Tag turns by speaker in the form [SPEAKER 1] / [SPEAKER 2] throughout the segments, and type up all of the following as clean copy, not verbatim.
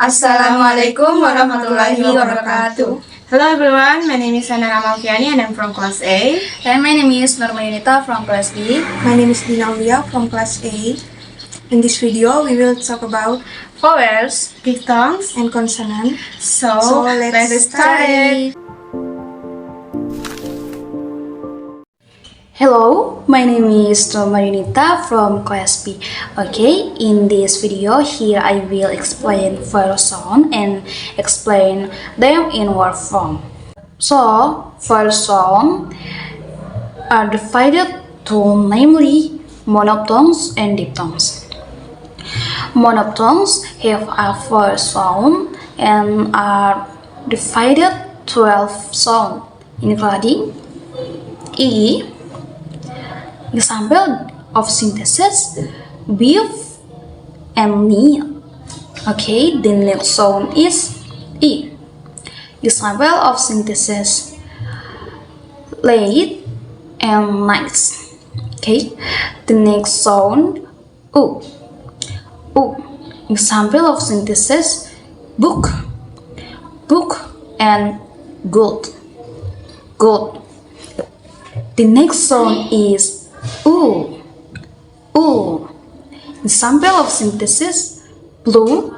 [SPEAKER 1] Assalamualaikum warahmatullahi wabarakatuh.
[SPEAKER 2] Hello everyone, my name is Hana Amalfiani and I'm from class A.
[SPEAKER 1] And my name is Norma Yunita from class B.
[SPEAKER 3] My name is Dina Aulia from class A. In this video, we will talk about
[SPEAKER 2] Vowels, diphthongs,
[SPEAKER 3] and consonant.
[SPEAKER 2] So let's start it.
[SPEAKER 1] Hello, my name is Norma Yunita from class B. Okay, in this video here I will explain vowel sound and explain them in word form. So, vowel sound are divided to namely monophthongs and diphthongs. Monophthongs have a vowel sound and are divided 12 sounds, including E. Example of synthesis: beef and meal. Okay, the next sound is E. Example of synthesis: late and nights. Okay, the next sound U. U. Example of synthesis: book and good. The next sound is U. Example of synthesis: blue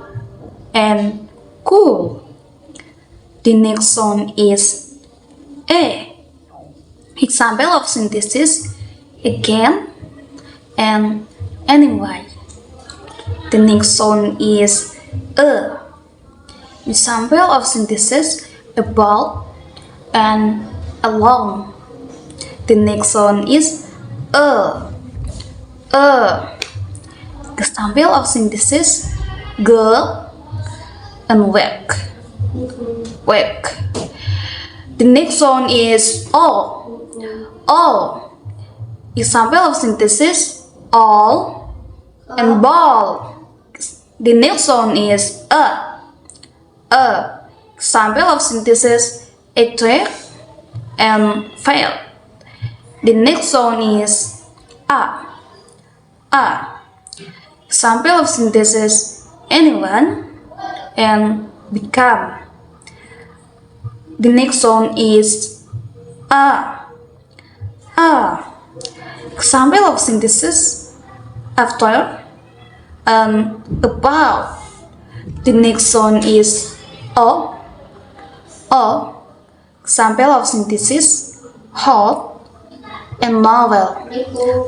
[SPEAKER 1] and cool. The next sound is A. Example of synthesis: again and anyway. The next sound is A. Example of synthesis: about and alone. The next sound is Example of synthesis: go and wake. The next sound is all. Example of synthesis: all and ball. The next sound is Example of synthesis: attack and fail. The next sound is A. Example of synthesis: anyone and become. The next sound is A. Example of synthesis: after and about. The next sound is O. Example of synthesis: hot and novel.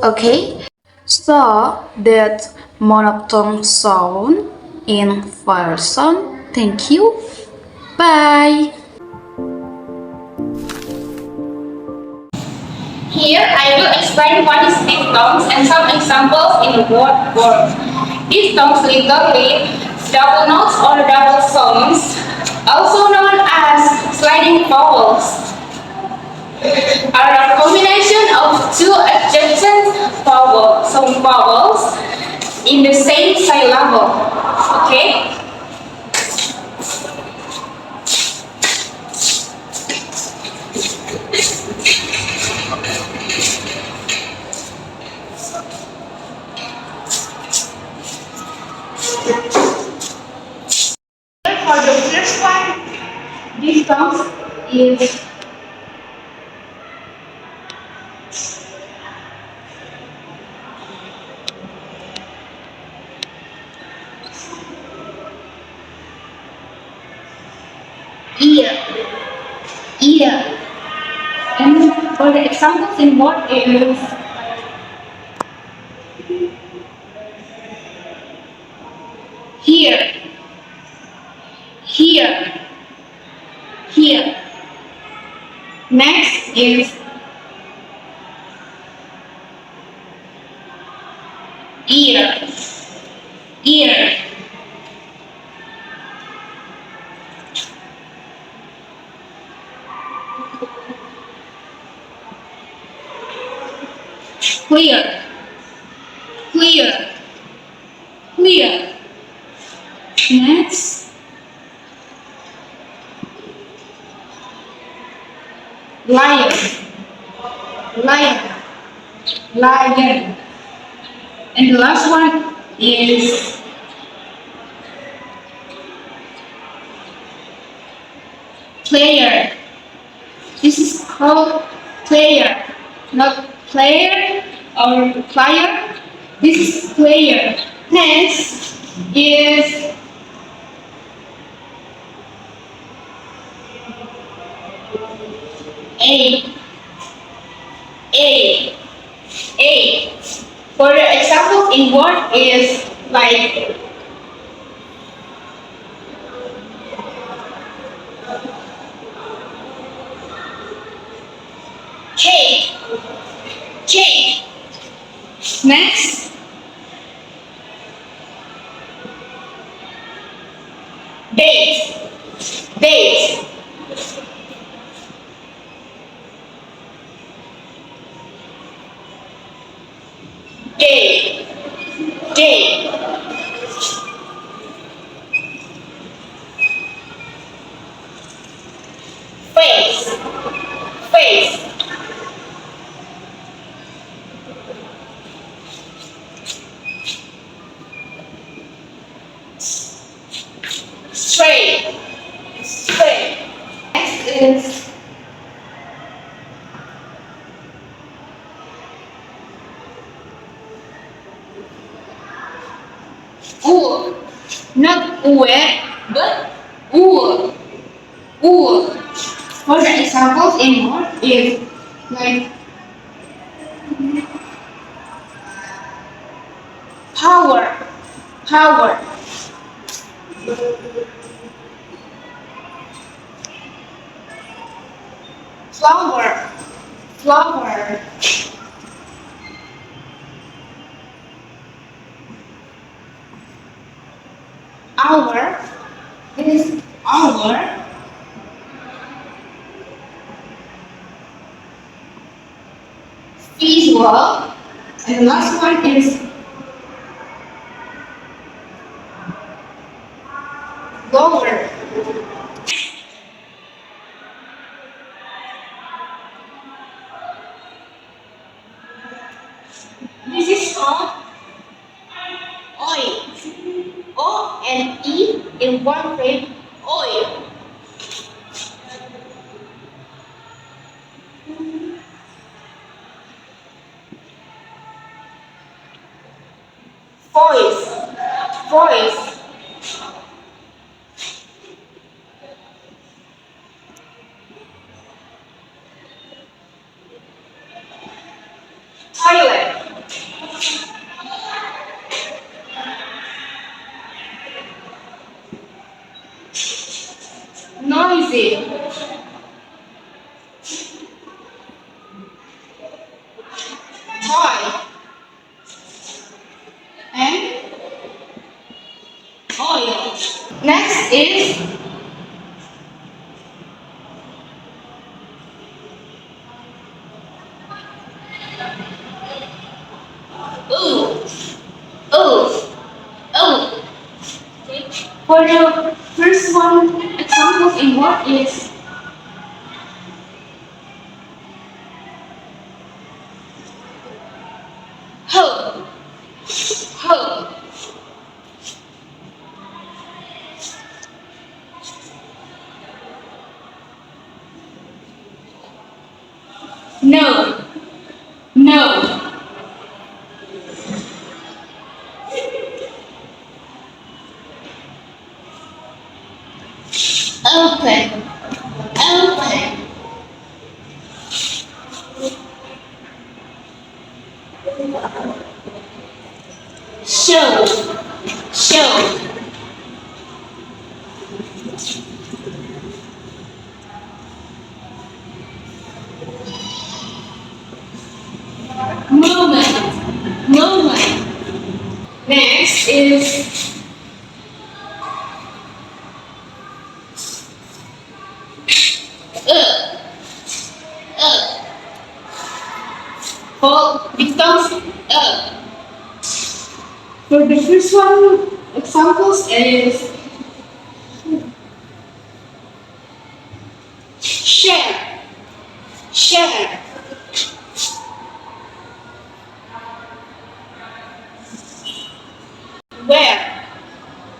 [SPEAKER 1] Okay, so that monophthong sound in vowel sound. Thank you. Bye.
[SPEAKER 4] Here I will explain what is diphthongs and some examples in word form. Diphthongs literally double notes or double sounds, also known as sliding vowels, are a combination of two adjacent vowels in the same syllable. Okay? For the first one, diphthongs is ear. And for the examples in word is here. Next is ear. Clear. Next, lion. And the last one is This is called player, not player or player. This is player. Next is A. A. A. For the example in word is like cake. Cake. Next, date. Date. Date. Date. Face. Face. Straight. Straight. Next is wool. Not uwe, but wool. Wool. For the examples in word is like power. Power. Flower. Flower. Hour. This is hour. Visual. And the last one is lower. This is called oil. O and E in one frame. Oil. Voice. Voice. Toilet. Noisy. Toy. And oil. Next is ooh. Ooh. Ooh. For the first one, examples in what is hoe. Hoe. No. No. Open. Open. Show. Show. Movement. Movement. Next is up. Up. Hold becomes up. For the first one, examples is share. Share. Where.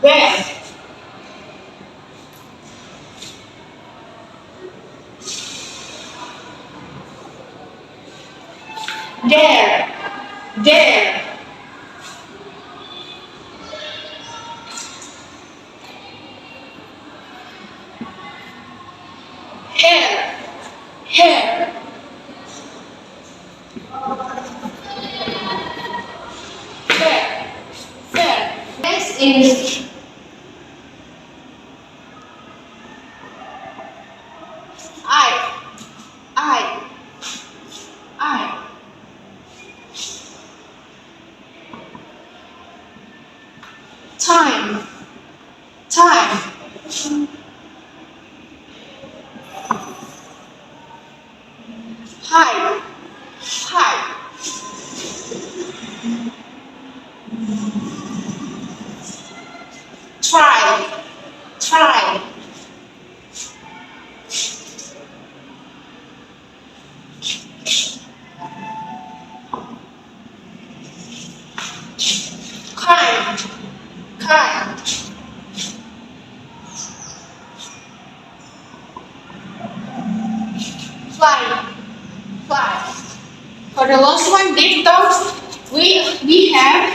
[SPEAKER 4] Where. There, there. Hair, hair. Fair, fair. Next is I, I, I. Time, time. Hide, hide. Try, try. Kind, kind. Fly, fly. For the last one, diphthongs, we have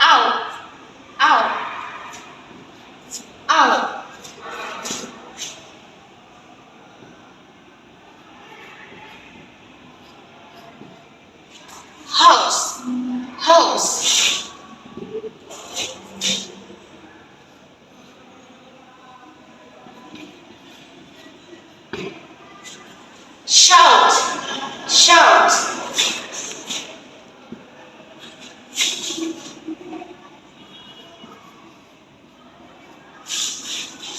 [SPEAKER 4] out, out, out. House, house. Shout, shout.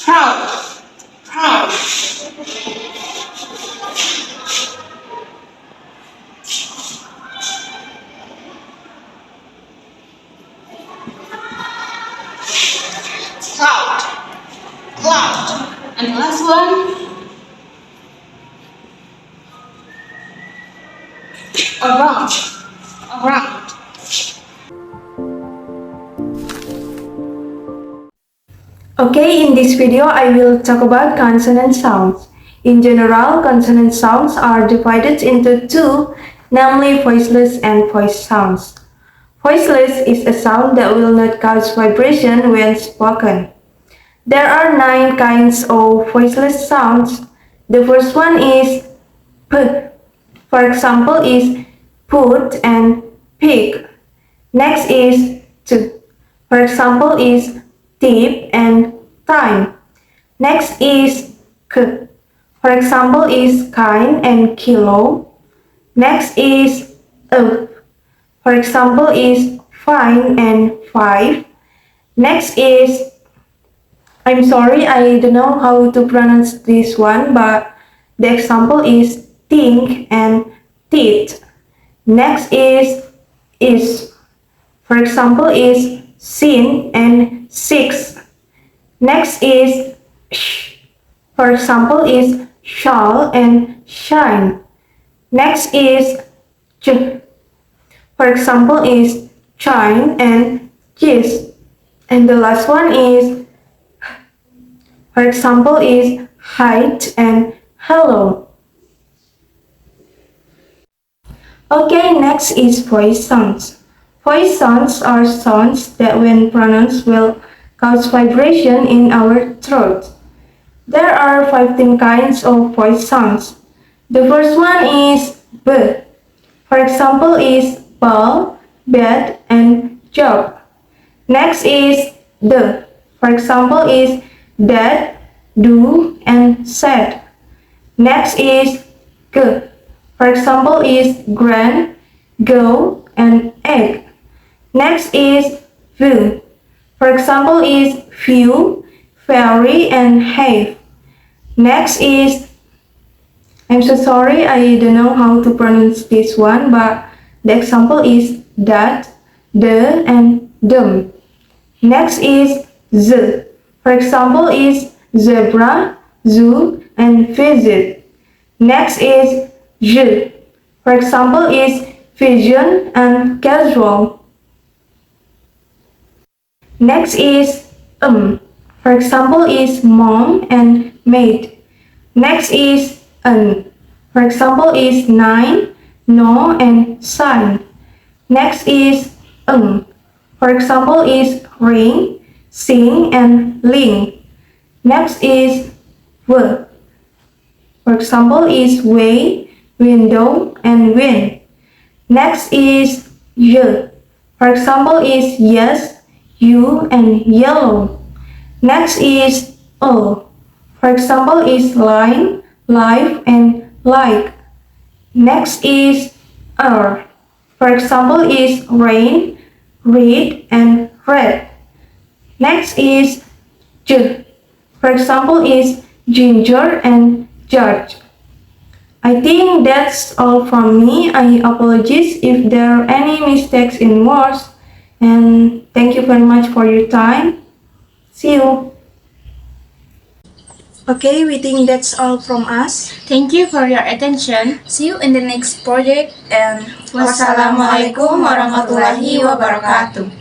[SPEAKER 4] Proud, proud. Cloud, cloud. And the last one, around, around.
[SPEAKER 3] Okay, in this video, I will talk about consonant sounds. In general, consonant sounds are divided into two, namely voiceless and voiced sounds. Voiceless is a sound that will not cause vibration when spoken. There are 9 kinds of voiceless sounds. The first one is p. For example, is put and pig. Next is t. For example, is tip and time. Next is k. For example, is kind and kilo. Next is up. For example, is fine and 5. Next is, I'm sorry, I don't know how to pronounce this one, but the example is think and teeth. Next is. For example, is sin and 6. Next is sh. For example, is shall and shine. Next is ch. For example, is chine and kiss. And the last one is, for example, is height and hello. Okay, next is voice sounds. Voice sounds are sounds that when pronounced will cause vibration in our throat. There are 15 kinds of voice sounds. The first one is b. For example, is ball, bed, and job. Next is the. For example, is that, do, and said. Next is g. For example, is grand, go, and egg. Next is v. For example, is few, very, and have. Next is, I'm so sorry, I don't know how to pronounce this one, but the example is that, the, and them. Next is z. For example, is zebra, zoo, and visit. Next is j. For example, is vision and casual. Next is For example, is mom and maid. Next is an. For example, is nine, no, and sign. Next is For example, is ring, sing, and ling. Next is w. For example, is way, window, and win. Next is y. For example, is yes, you, and yellow. Next is o. For example, is line, life, and like. Next is r. For example, is rain, read, and red. Next is j. For example, is ginger and judge. I think that's all from me. I apologize if there are any mistakes in words. And thank you very much for your time. See you. Okay, we think that's all from us.
[SPEAKER 2] Thank you for your attention.
[SPEAKER 1] See you in the next project and
[SPEAKER 2] Wassalamualaikum warahmatullahi wabarakatuh.